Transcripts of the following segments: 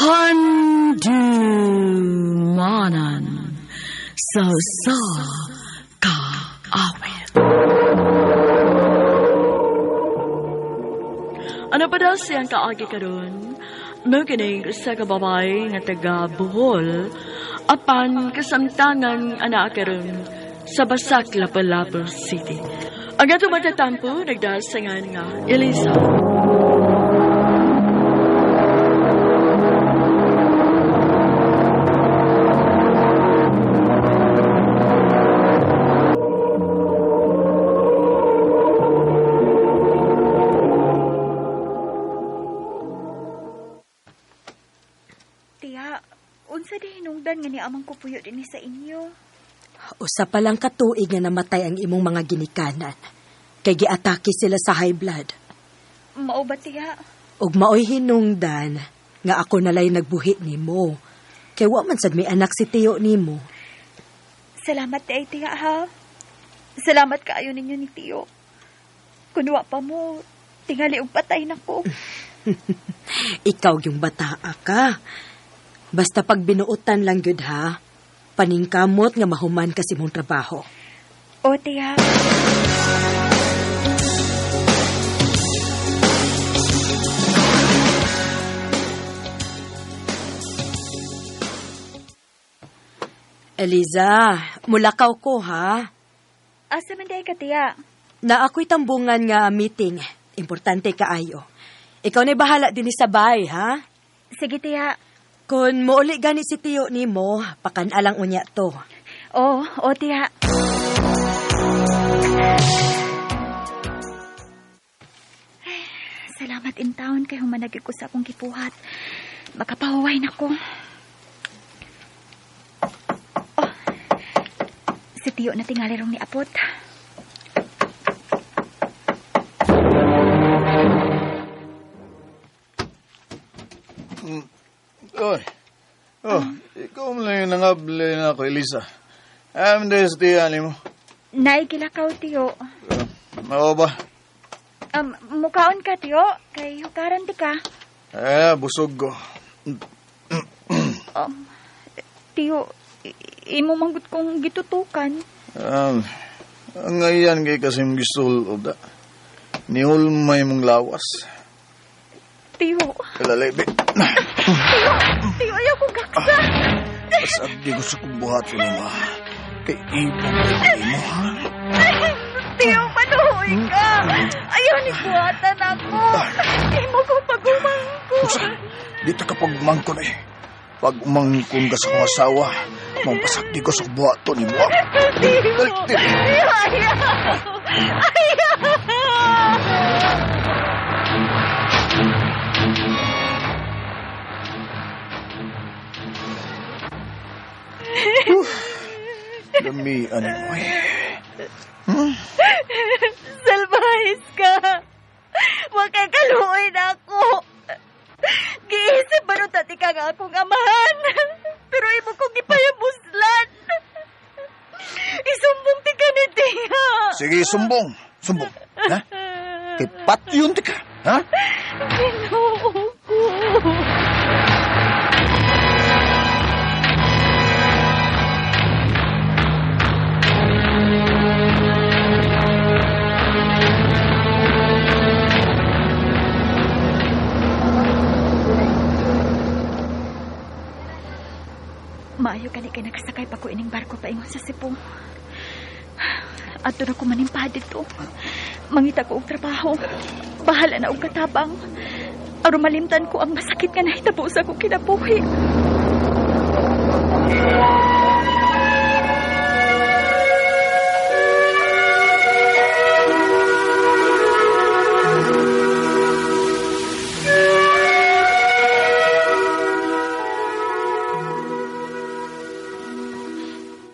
Handumanan sa kaawit. Ano pa daw siyang kaagi karon? No kining sa kababay nga taga Bohol apan kasamtangan anak karon sa Basak, Lapu-Lapu City. Ang ato matatampo nagdasangan nga Elisa. Unsa di hinungdan nga ni amang kupuyo din sa inyo? Usa pa lang katuig nga namatay ang imong mga ginikanan. Kay giatake sila sa high blood. Mao ba tiya? Ug maoy hinungdan nga ako nalay nagbuhi nimo. Kay wa man sad may anak si tiyo nimo. Salamat tay tiya ha. Salamat kaayo ninyo ni tiyo. Kun wa pa mo, tingali og patay nako. Ikaw yung bataa ka. Basta pag binuutan lang yun ha, paningkamot nga mahuman kasi mong trabaho. O, tiya. Elisa, mulakaw ko ha. Asa man day ka, tiya? Na ako'y tambungan nga meeting. Importante kaayo. Ikaw na bahala din sa bay, ha? Sige, tiya. Kung muuli gani si tiyo ni mo, pakanalang unya to. O tiya. Salamat in taon kay humanagi ko sa akong gipuhat. Makapahuway na ko. Oh, si tiyo na tingali rong ni Apot. Ikaw mo lang yung nangablay na ako, Elisa. Des, tiyan mo. Naigilakaw, tiyo. Mao ba? Mukaon ka, tiyo. Kay hukaran di ka. Busog ko. Tiyo, imo manggut kong gitutukan. Ang ngayon kay kasim gisul da. Nihulmay mong lawas. Tiyo. Kalalebe. Tiyo, ayaw kong gaksa. Pasagdi ko sa kubuhat ko mo. Kay ibang kayo mo, ha? Tiyo, manuhoy ka. Ayaw ni buhatan ako. Di mo ko pag-umangkon. Dito ka pag-umangkon eh. Pag umangkon ka sa kong asawa, mampasakdi ko sa kubuhat to ni mo. Tiyo. Ayaw. Damian mo eh. Salbahis ka. Huwag kay kaluoy na ako. Giisip ba nung tati ka nga akong amahan? Pero imo kong ipayabuslan. Isumbong ti ka ni Tiya. Sige, sumbong. Sumbong. Ha? Kay patyon ti ka. Ha? Ginoo ko. Maayo ka kay nakasakay pa ko ining barko pa ingon sa Cebu. Ato na ko manimpad dito. Mangita ko og trabaho. Bahala na og katabang. Aron malimtan ko ang masakit nga nahitabo sa akong kinabuhi.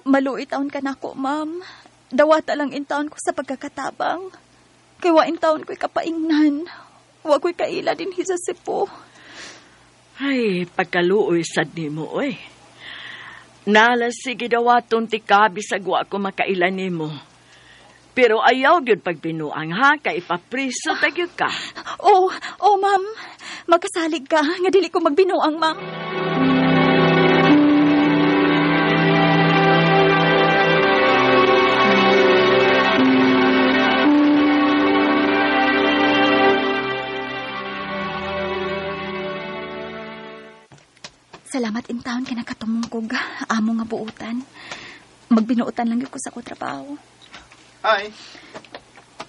Maluit taon ka na ko, ma'am. Dawata lang in taon ko sa pagkakatabang. Kaya wa in taon ko'y kapaingnan. Wa ko'y kaila din sa Cebu. Ay, pagkaluoy sad nimo, oy. Nalas sige dawaton ti kabi sa gwa ko makailan nimo. Pero ayaw gyud pagbinuang ha, kay ipapriso tagyud ka. Oh, ma'am. Magkasalig ka, nga dili ko magbinuang, ma'am. Salamat in taon kay nakatumong kog amo nga buutan. Magbinuutan lang gyud ko sa ko trabaho. Hi.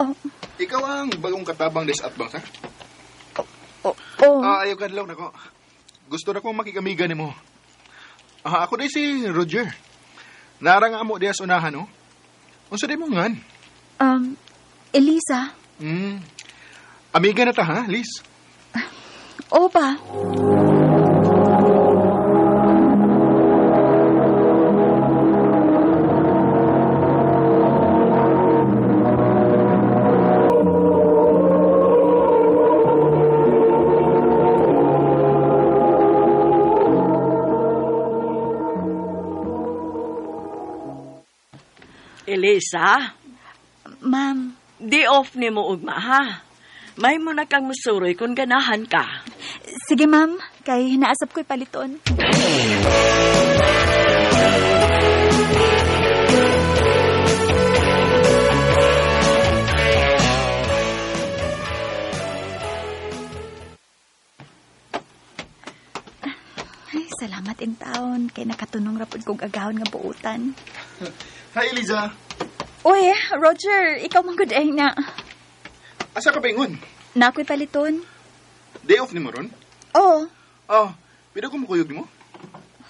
Oh, Ikaw ang bagong katabang des at bang, ha? oh. Ayaw ka lang nako. Gusto na kong makikamiga ni mo. Ako din si Roger. Narang amo diya sa unahan, no? Unsa di mo ngan? Elisa. Amiga na ta, ha, Liz? O ba? Elisa, Ma'am, di off ni mo ugma, ha? May mo na kang musuroy kung ganahan ka. sige ma'am, kay hinaasap ko'y paliton. Ay, salamat in taon kay nakatunong rapod kong agawon nga buutan. Hi, Elisa. Uy, Roger, ikaw man good ay na. Asa ka pingon? Nako'y paliton. Day off ni mo ron? Oh, Pwede ko makuyog ni mo?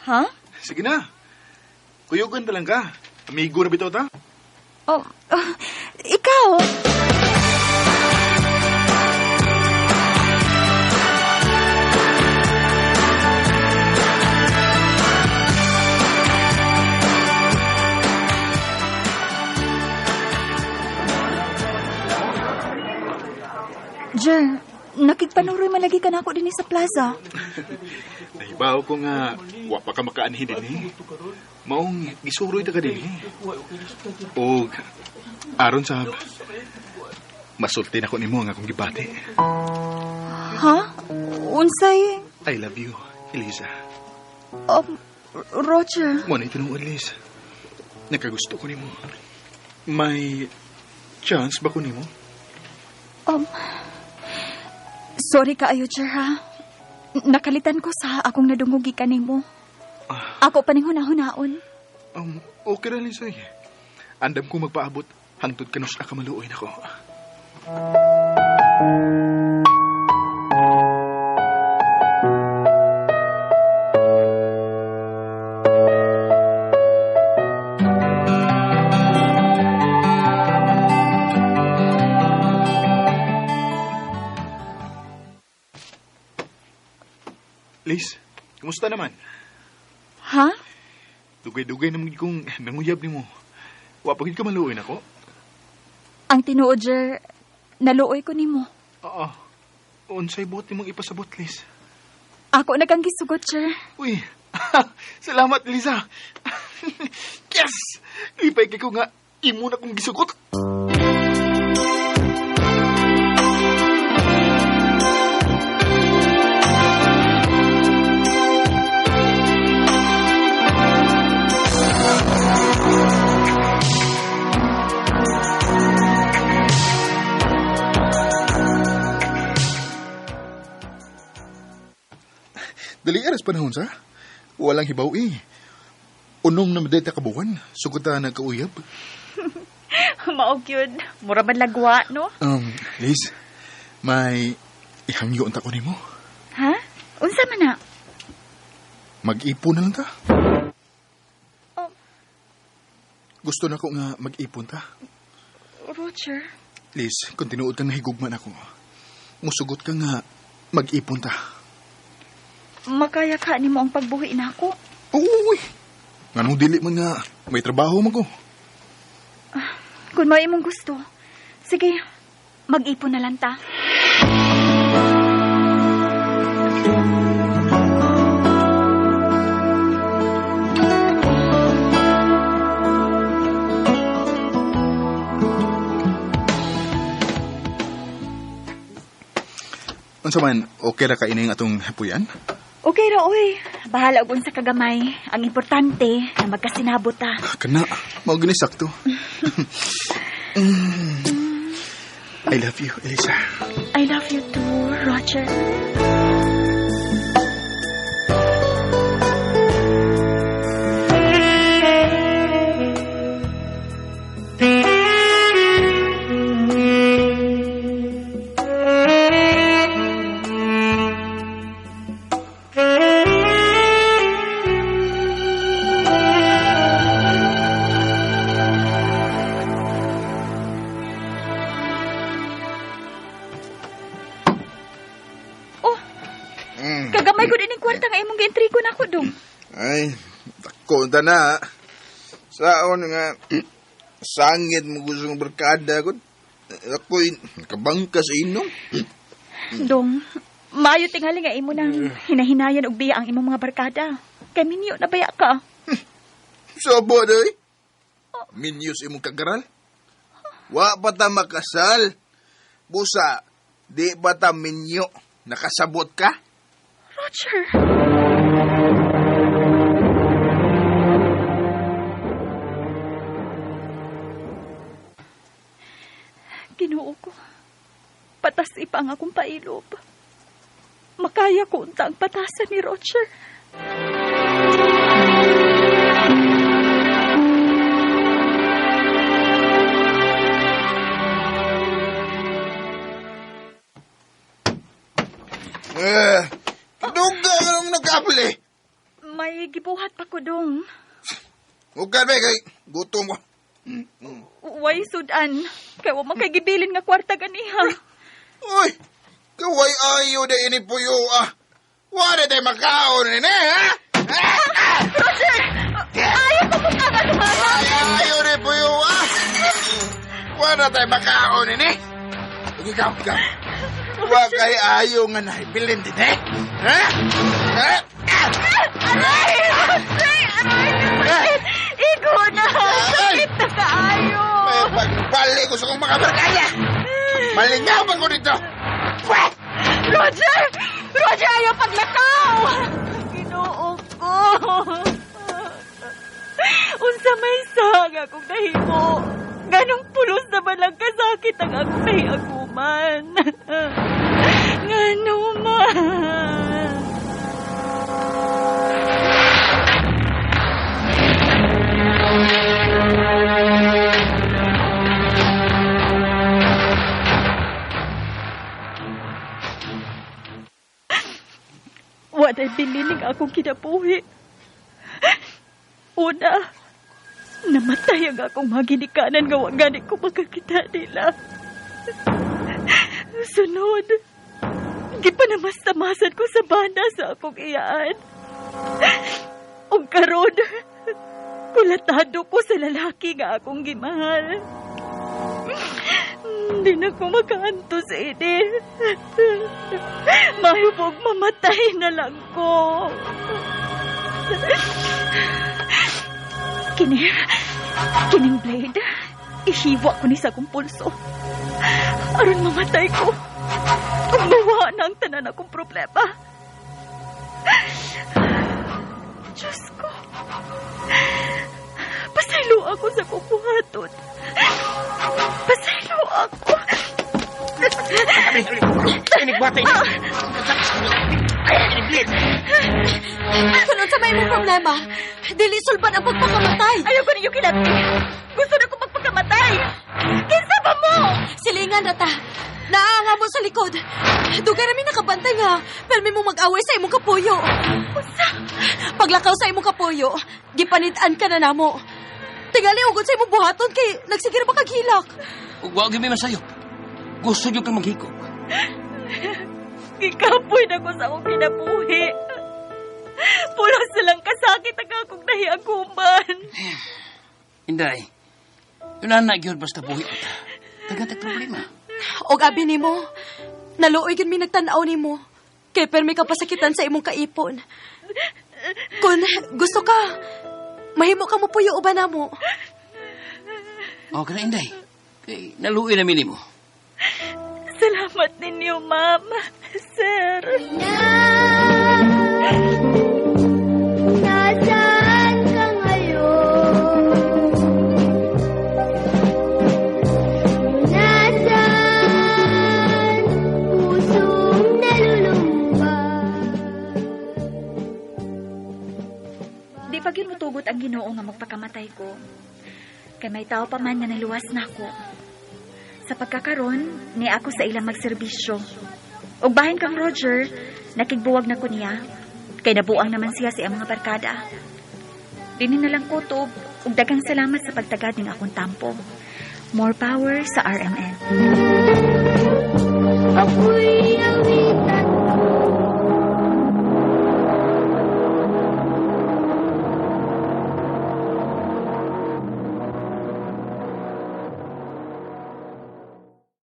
ha? Sige na. Kuyugan pa lang ka. Amigo na bitaw ta. Oh, ikaw? Jer, nakigpanuroy malagi ka na ako din sa plaza. Nahibaw ko nga, wa pa ka makaanhin din eh. Maong gisuroy ta ka din eh. O, aron sa masulti na ko ni mo nga akong gibati. Ha? Unsay? I love you, Elisa. Roger. Mo na itinuod, Liz. Nakagusto ko ni mo. May chance ba ko ni mo? Sorry ka ayo, Jer, ha? Nakalitan ko sa akong nadungugi ka nimo. Ako pa ning hunahunaon. Okay na, Liz, ay. Andam ko magpaabot. Hangtod ka nos akamaluoy na ko. Liz, kumusta naman? Ha? Dugay-dugay naman kong nanguyab ni mo. Wapagin ka maluoy na ko? Ang tinuod, Jer, naluoy ko nimo. Oo. Unsay buot ni mong ipasabot, Liz? Ako na kang gisugot, Jer. Uy, salamat, Lisa. Yes! Lipay kay ko nga, imo na kong gisugot. Dali aras panahon sa? Walang hibaw eh. Unong na madayta kabuwan, sugod ta nagkauyab. Maog yun. Mura man lagwa, no? Liz, may ihangyo ang tako ni mo. Ha? Unsa man na? Mag-ipon na lang ta. Oh. Gusto na ko nga mag-ipon ta. Roger. Liz, kung tinuod kang nahigugman ako, musugot ka nga mag-ipon ta. Makaya ka ni mo ang pagbuhi na ako. Uy! Anong dili man nga, may trabaho man ko. Kung may imong gusto, sige, mag-ipon na lang ta. Unsa man, okay ra ka ining atong puyan? Okay ra, oy. Bahala og unsa kagamay. Ang importante na magkasinabot ta. Kana, mao gini sakto. I love you, Elisa. I love you too, Roger. Kagamay ko din yung kwarta nga imong gi-entry ko na ako, dong. Ay, konta na. Saon nga, sangit mo gusto ng barkada ko. Ako'y nakabangka sa inom. Dong, maayo tingali nga imo nang hinahinayan og biya ang imong mga barkada. Kay minyo na baya ka. Sobo, doy. Minyos imong kagaral. Wa pa ta makasal. Busa, di ba ta minyo? Nakasabot ka? Roger. Ginoo ko. Patas ipang akong pailob. Makaya ko untang patasan ni Roger. Duga ka nung nagkapili. May gibuhat pa ko, dong. Huwag ka, kay gutom ko. Way sudan. Kaya wa makagibilin nga kwarta ganiha. Uy, kaway ayo na inipuyo Wala tayo makaon rin ha? Roger! Ayaw ko mong kagalumanan! Ayaw na puyo Wala tayo makaon rin Huwag ka. Huwag kay ayaw nga nahibilin din Ha? Aray! Aray! Igo na! Sakit na kaayo! May pagbalik ko sa kong makabarkaya! Malingawan ko dito! Roger! Roger, ayaw paglakaw! Ginoo ko! Unsa may saga kung nahimo. Ganong pulos na ba lang kasakit ang akong nahiaguman? Ngano man? Waday bilinig akong kinabuhi. Una, namatay ang akong mga ginikanan nga wagani ko makakita nila. Sunod, gipanamastamasan ko sa banda sa akong iyaan. O karon, kulatado ko sa lalaki nga akong gimahal. Hindi na ko makaanto sa ini. Mahubog mamatay na lang ko. Kining blade, ihiwa ko ni sa akong pulso. Aron mamatay ko. Umawa na ang tanan akong problema. Diyos ko. Pasaylo ako sa kubuhaton. Pasaylo ako. Inig batay na! Sunod sa may mong problema, dili sulban ang pagpakamatay. Ayoko ninyo kinati. Gusto na ko magpagkamatay. Kinsa ba mo? Silingan na ta. Naanga mo sa likod. Dugay namin nakabantay nga. Pero may mong mag-away sa imong kapuyo. Usa? Paglakaw sa imong kapuyo, gipanitan ka na namo. Tingali ugod sa imong buhaton kay nagsigir ba kaghilak. Ug wa gyud may masayo. Gusto jud kang maghikog. Gikapoy na ko sa akong kinabuhi. Pulos na lang kasakit ang akong nahiaguman. Inday, yun na gyud basta buhi ta. Tagatag problema. Og abi nimo, naluoy gyud mi nagtan-aw nimo. Kay permi ka pasakitan sa imong kaipon. Kung gusto ka, mahimo ka mo puyo uban namo. O kana Inday. Kay naluoy na minimo. Salamat ninyo, Ma'am. Sir. Nasaan ka ngayon? Nasaan pusong nalulumba? Di pa gyud motugot ang Ginoo nga magpakamatay ko. Kay may tao pa man nga naluwas na ako. Sa pagkakaroon, ni ako sa ilang magserbisyo. Ug bahin kang Roger, nakigbuwag na ko niya. Kay nabuang naman siya sa iyang mga barkada. Dini na lang kutob, ug daghang salamat sa pagtagad ning akong tampo. More power sa RMN.